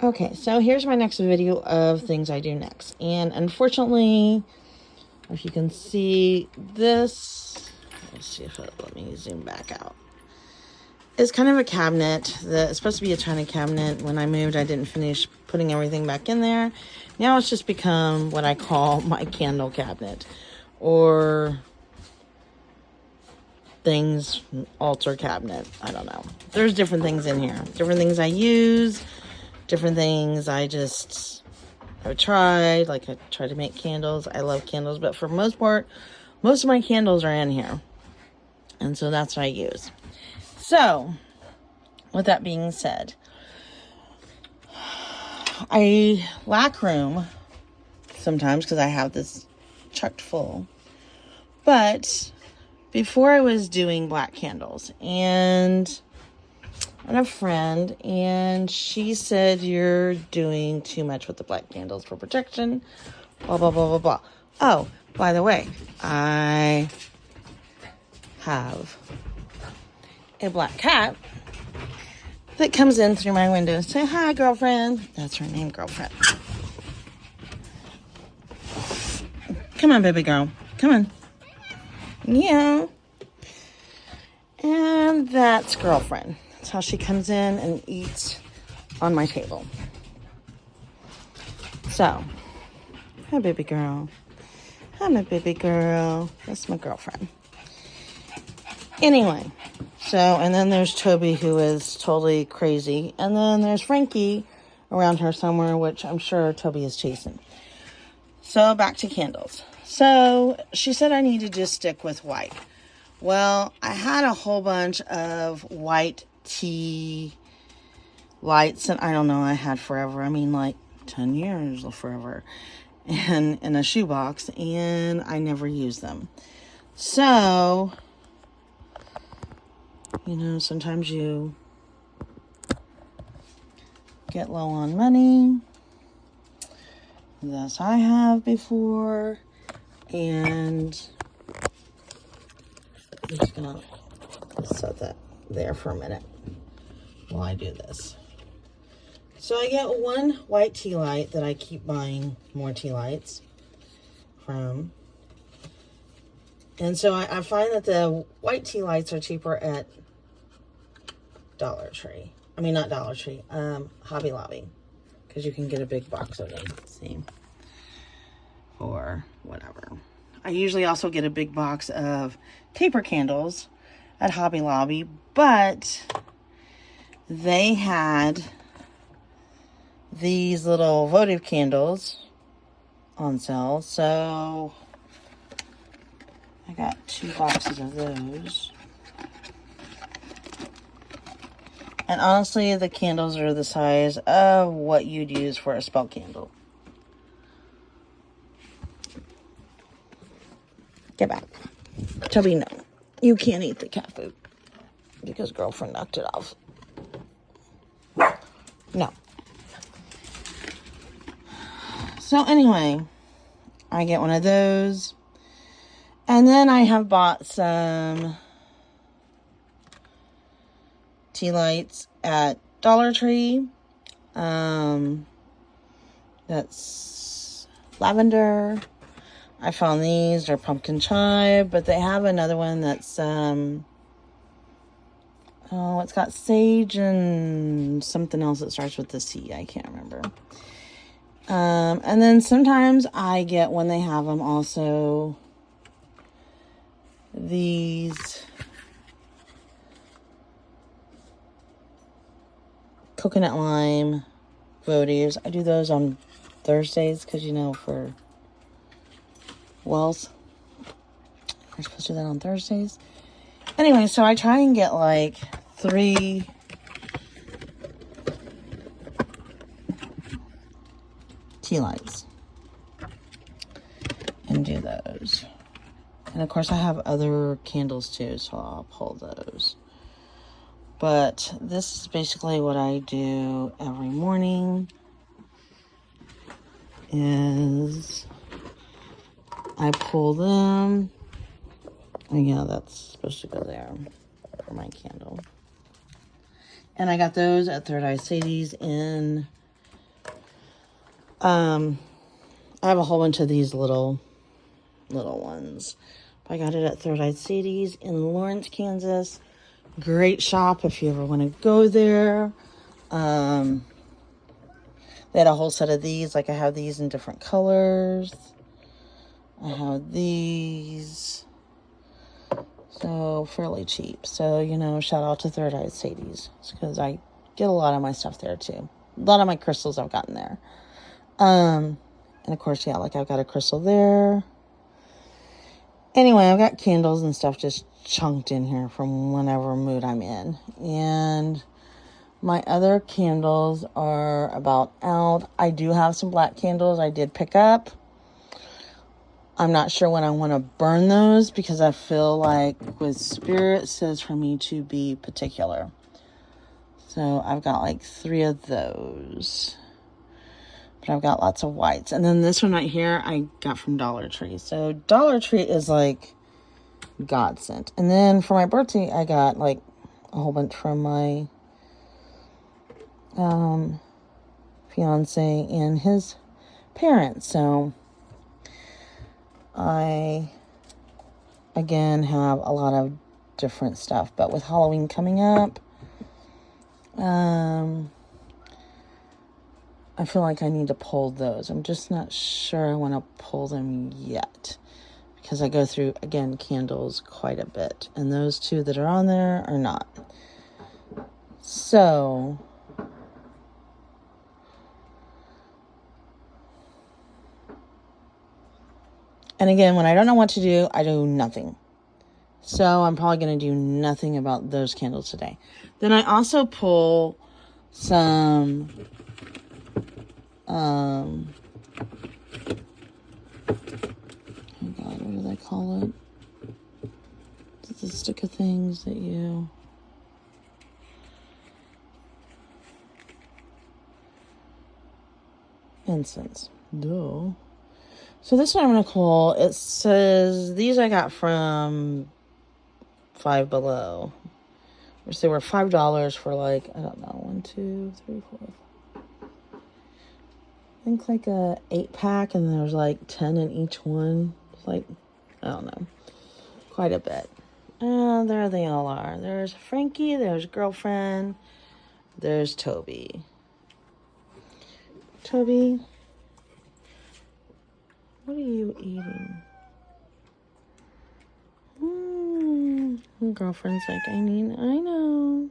Okay, so here's my next video of things I do next. And unfortunately, if you can see this, let's see if let me zoom back out. It's kind of a cabinet that's supposed to be a china cabinet. When I moved, I didn't finish putting everything back in there. Now it's just become what I call my candle cabinet, or things altar cabinet. I don't know. There's different things in here. Different things I use, different things I've tried. Like I try to make candles. I love candles, but for most part, most of my candles are in here. And so that's what I use. So, with that being said, I lack room sometimes because I have this chucked full. But before I was doing black candles, and I had a friend, and she said, you're doing too much with the black candles for protection, blah, blah, blah, blah, blah. Oh, by the way, I have a black cat that comes in through my window. Say hi, girlfriend. That's her name, girlfriend. Come on, baby girl. Come on. Yeah. And that's girlfriend. That's how she comes in and eats on my table. So, hi, baby girl. Hi, my baby girl. That's my girlfriend. Anyway, so, and then there's Toby, who is totally crazy. And then there's Frankie around her somewhere, which I'm sure Toby is chasing. So, back to candles. So, she said I need to just stick with white. Well, I had a whole bunch of white tea lights, and I don't know, I had forever. I mean, like 10 years or forever. And in a shoebox, and I never used them. So, you know, sometimes you get low on money. Thus I have before. And I'm just gonna set that there for a minute while I do this. So I get one white tea light that I keep buying more tea lights from. And so I find that the white tea lights are cheaper at Dollar Tree. I mean, not Dollar Tree, Hobby Lobby. Because you can get a big box of them. See? Or whatever. I usually also get a big box of taper candles at Hobby Lobby. But they had these little votive candles on sale. So I got 2 boxes of those. And honestly, the candles are the size of what you'd use for a spell candle. Get back. Toby, no. You can't eat the cat food. Because girlfriend knocked it off. No. So anyway, I get one of those. And then I have bought some tea lights at Dollar Tree. That's lavender. I found these. They're pumpkin chive, but they have another one that's it's got sage and something else that starts with the C. I can't remember. And then sometimes I get, when they have them, also these coconut lime votives. I do those on Thursdays because, you know, for Wells, you're supposed to do that on Thursdays. Anyway, so I try and get like 3 tea lights and do those. And of course I have other candles too, so I'll pull those. But this is basically what I do every morning. Is I pull them. And yeah, that's supposed to go there for my candle. And I got those at Third Eye Sadie's in I have a whole bunch of these little ones. I got it at Third Eye Sadie's in Lawrence, Kansas. Great shop if you ever want to go there. They had a whole set of these. Like I have these in different colors. I have these. So fairly cheap. So, you know, shout out to Third Eye Sadie's. Because I get a lot of my stuff there too. A lot of my crystals I've gotten there. And of course, yeah, like I've got a crystal there. Anyway, I've got candles and stuff just chunked in here from whatever mood I'm in. And my other candles are about out. I do have some black candles I did pick up. I'm not sure when I want to burn those because I feel like with Spirit says for me to be particular. So I've got like 3 of those. But I've got lots of whites. And then this one right here I got from Dollar Tree. So Dollar Tree is like godsend. And then for my birthday I got like a whole bunch from my fiance and his parents. So I again have a lot of different stuff. But with Halloween coming up, I feel like I need to pull those. I'm just not sure I want to pull them yet. Because I go through, again, candles quite a bit. And those 2 that are on there are not. So, and again, when I don't know what to do, I do nothing. So I'm probably going to do nothing about those candles today. Then I also pull some oh God, what do they call it? It's the stick of things that you... Incense. Duh. So this one I'm going to call, it says, these I got from Five Below. Which they were $5 for like, I don't know, 1, 2, 3, 4... I think like a 8-pack, and there's like 10 in each one. It's like, I don't know, quite a bit. There they all are. There's Frankie, there's Girlfriend, there's Toby. Toby, what are you eating? Girlfriend's like, I know.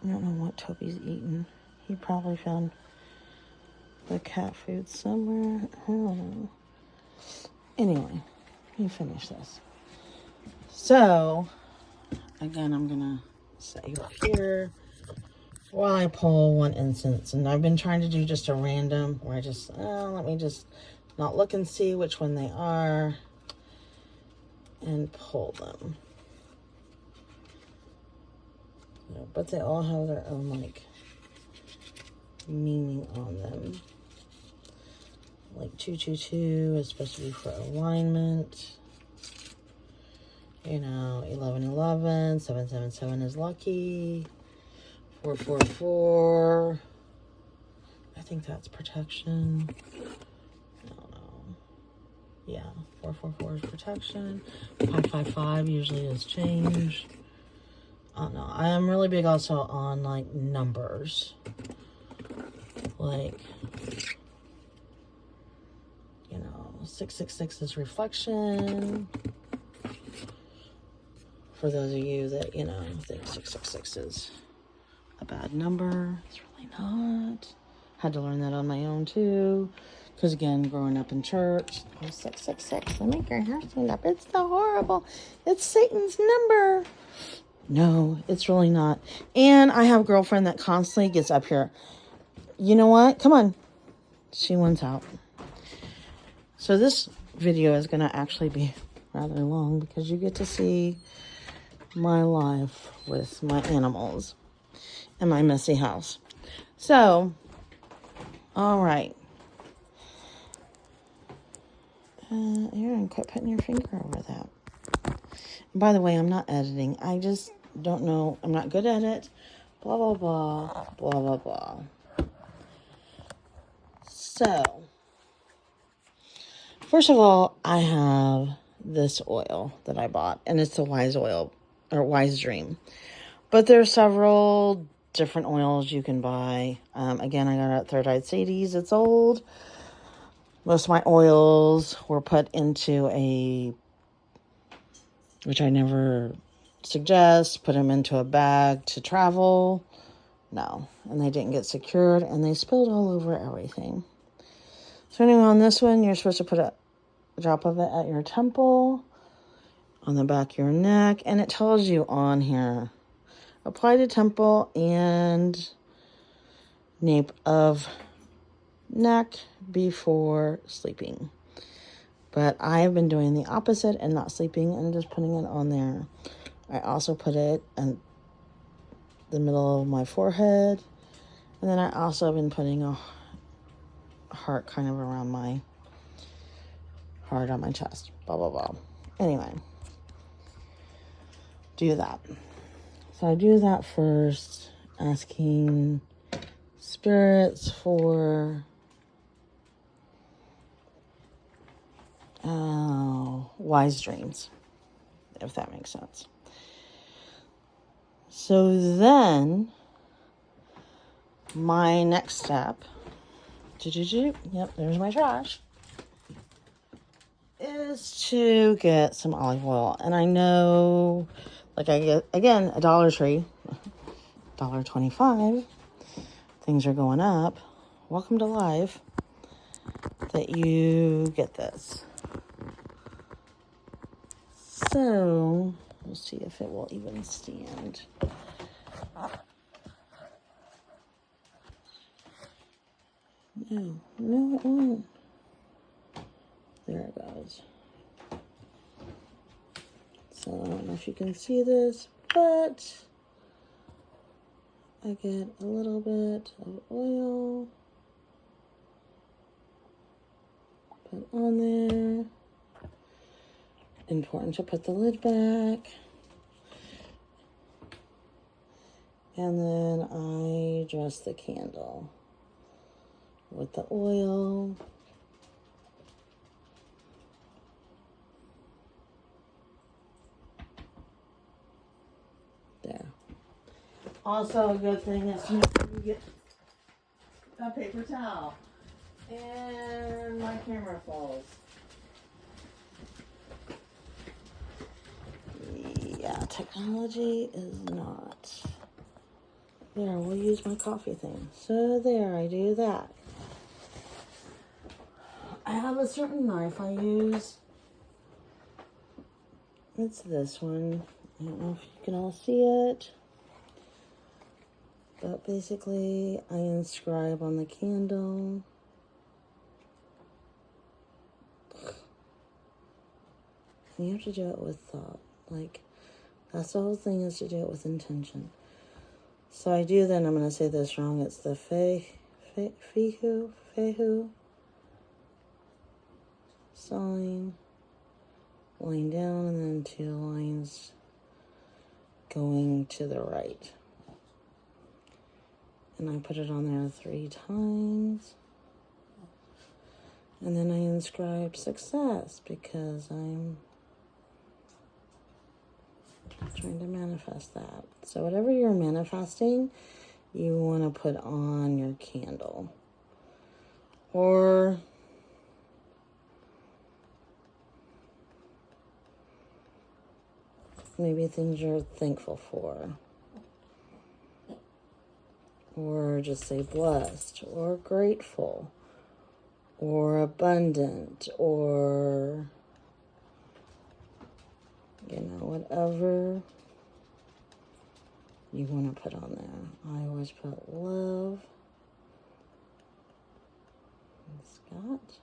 I don't know what Toby's eating. He probably found the cat food somewhere. I don't know. Anyway, let me finish this. So, again, I'm going to set you up here while I pull one incense. And I've been trying to do just a random where I just, let me just not look and see which one they are and pull them. But they all have their own, like, meaning on them. Like 222 is supposed to be for alignment. You know, 1111, 777 is lucky. 444. I think that's protection. I don't know. Yeah, 444 is protection. 555 usually is change. I don't know. I am really big also on, like, numbers. Like, you know, 666 is reflection. For those of you that, you know, think 666 is a bad number. It's really not. Had to learn that on my own, too. Because, again, growing up in church, 666, they make your hair stand up. It's so horrible. It's Satan's number. No, it's really not. And I have a girlfriend that constantly gets up here. You know what? Come on. She wants out. So this video is going to actually be rather long because you get to see my life with my animals and my messy house. So, all right. Aaron, quit putting your finger over that. By the way, I'm not editing. I just don't know. I'm not good at it. blah, blah, blah, blah, blah, blah. So, first of all, I have this oil that I bought, and it's the Wise Oil, or Wise Dream. But there are several different oils you can buy. Again, I got it at Third Eye Sadie's. It's old. Most of my oils were put into which I never suggest, put them into a bag to travel. No, and they didn't get secured, and they spilled all over everything. So anyway, on this one, you're supposed to put a drop of it at your temple, on the back of your neck, and it tells you on here, apply to temple and nape of neck before sleeping. But I've been doing the opposite and not sleeping and just putting it on there. I also put it in the middle of my forehead, and then I also have been putting a heart kind of around my heart on my chest, blah, blah, blah. Anyway, do that. So I do that first, asking spirits for wise dreams, if that makes sense. So then, my next step, yep, there's my trash, is to get some olive oil. And I know, like I get, again, a Dollar Tree, $1.25, things are going up. Welcome to life, that you get this. So, we'll see if it will even stand. No, it won't. There it goes. So, I don't know if you can see this, but I get a little bit of oil. Put on there. Important to put the lid back. And then I dress the candle with the oil. There. Also, a good thing is to get a paper towel. And my camera falls. Yeah, technology is not. There, we'll use my coffee thing. So there, I do that. I have a certain knife I use. It's this one. I don't know if you can all see it. But basically, I inscribe on the candle. And you have to do it with thought. Like, that's the whole thing, is to do it with intention. So I do then, I'm going to say this wrong. It's the Fehu sign, line down, and then 2 lines going to the right. And I put it on there 3 times. And then I inscribe success, because I'm trying to manifest that. So whatever you're manifesting, you want to put on your candle. Or maybe things you're thankful for. Or just say blessed, or grateful, or abundant, or, you know, whatever you want to put on there. I always put love. Scott.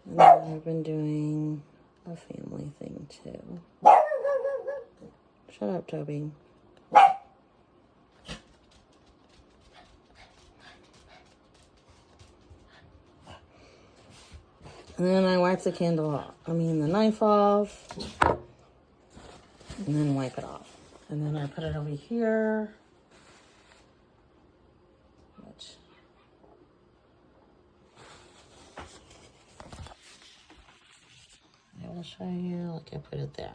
And then I've been doing a family thing too. Shut up, Toby. And then I wipe the candle off. The knife off. And then wipe it off. And then I put it over here. Which I will show you. Like I put it there.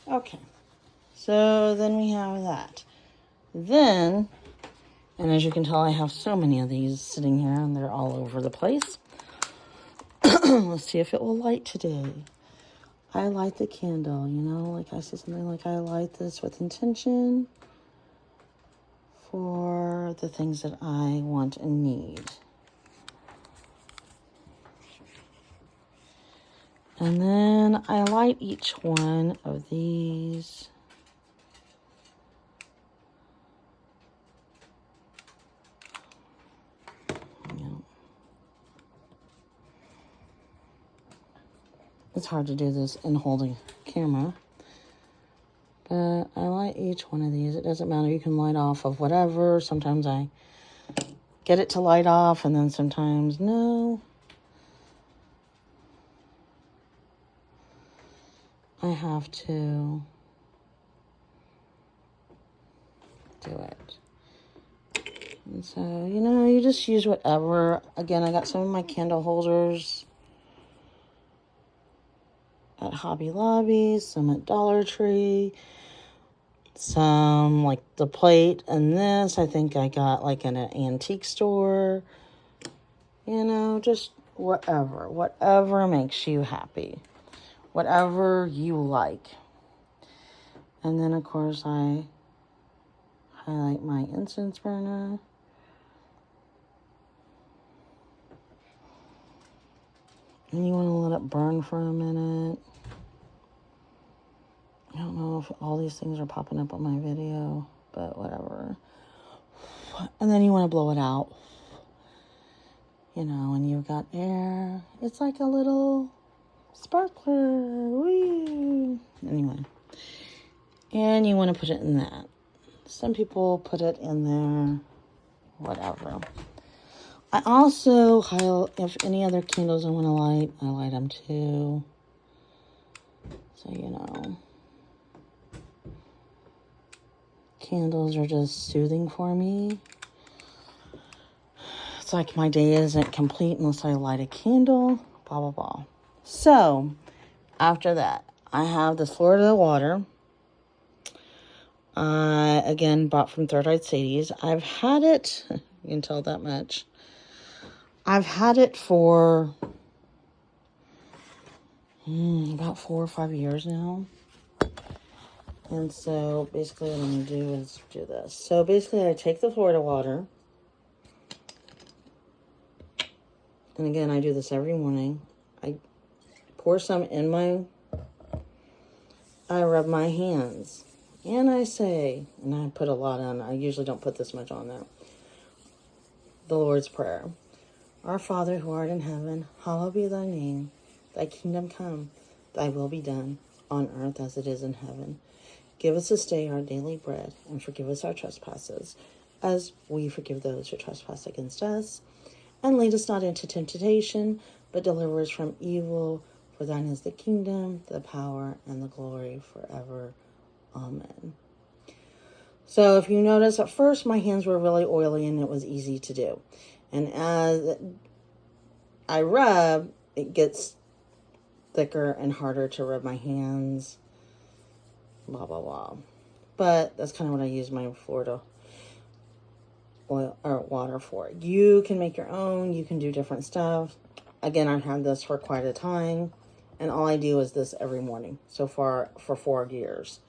Okay. So then we have that. Then, and as you can tell, I have so many of these sitting here and they're all over the place. Let's see if it will light today. I light the candle, you know, like I said something like I light this with intention for the things that I want and need. And then I light each one of these. It's hard to do this and hold a camera. But I light each one of these. It doesn't matter. You can light off of whatever. Sometimes I get it to light off and then sometimes no. I have to do it. And so, you know, you just use whatever. Again, I got some of my candle holders at Hobby Lobby, some at Dollar Tree, some like the plate and this I think I got like in an antique store. You know, just whatever makes you happy, whatever you like. And then of course I highlight my incense burner. And you want to let it burn for a minute. I don't know if all these things are popping up on my video, but whatever. And then you want to blow it out. You know, and you've got air. It's like a little sparkler. Whee! Anyway. And you want to put it in that. Some people put it in there. Whatever. I also highlight, if any other candles I want to light, I light them too. So, you know. Candles are just soothing for me. It's like my day isn't complete unless I light a candle. Blah, blah, blah. So, after that, I have this Florida water. I, again, bought from Third Eye Sadie's. I've had it, you can tell that much. I've had it for about 4 or 5 years now. And so basically what I'm going to do is do this. So basically I take the Florida water. And again, I do this every morning. I pour some in I rub my hands. And I say, and I put a lot on. I usually don't put this much on there. The Lord's Prayer. Our Father who art in heaven, hallowed be thy name. Thy kingdom come, thy will be done, on earth as it is in heaven. Give us this day our daily bread, and forgive us our trespasses, as we forgive those who trespass against us. And lead us not into temptation, but deliver us from evil. For thine is the kingdom, the power, and the glory forever. Amen. So if you notice, at first my hands were really oily and it was easy to do. And as I rub, it gets thicker and harder to rub my hands. Blah, blah, blah. But that's kind of what I use my Florida oil or water for. You can make your own. You can do different stuff. Again, I've had this for quite a time. And all I do is this every morning. So far, for 4 years.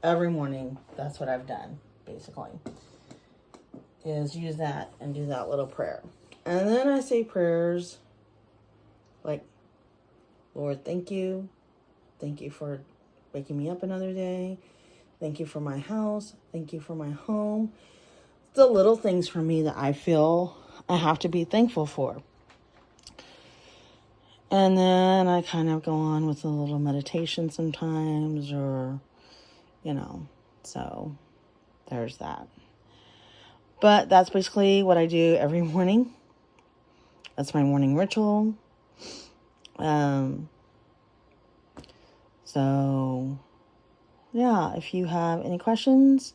Every morning, that's what I've done, basically. Is use that and do that little prayer. And then I say prayers like, Lord, thank you. Thank you for waking me up another day. Thank you for my house. Thank you for my home. The little things for me that I feel I have to be thankful for. And then I kind of go on with a little meditation sometimes, or, you know, so there's that. But that's basically what I do every morning. That's my morning ritual. So, yeah, if you have any questions,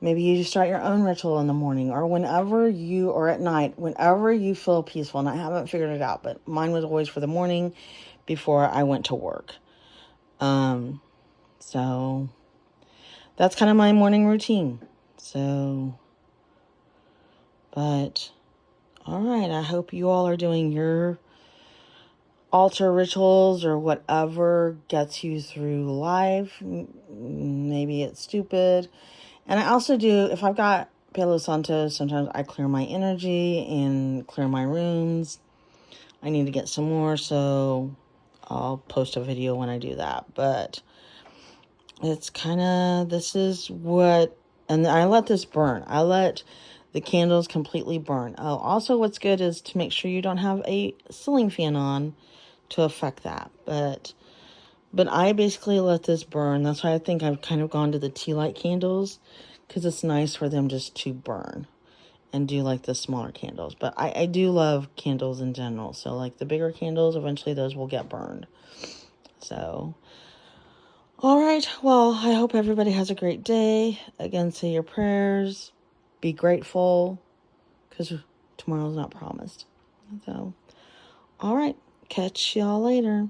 maybe you just start your own ritual in the morning or or at night, whenever you feel peaceful. And I haven't figured it out, but mine was always for the morning before I went to work. So that's kind of my morning routine. So, but all right, I hope you all are doing your altar rituals or whatever gets you through life. Maybe it's stupid. And I also do, if I've got Palo Santo, sometimes I clear my energy and clear my rooms. I need to get some more, so I'll post a video when I do that. But it's kind of, this is what, and I let this burn. I let the candles completely burn. Oh, also what's good is to make sure you don't have a ceiling fan on to affect that. But I basically let this burn. That's why I think I've kind of gone to the tea light candles, because it's nice for them just to burn and do like the smaller candles. But I do love candles in general. So like the bigger candles, eventually those will get burned. So, all right. Well, I hope everybody has a great day. Again, say your prayers. Be grateful, because tomorrow's not promised. So, all right. Catch y'all later.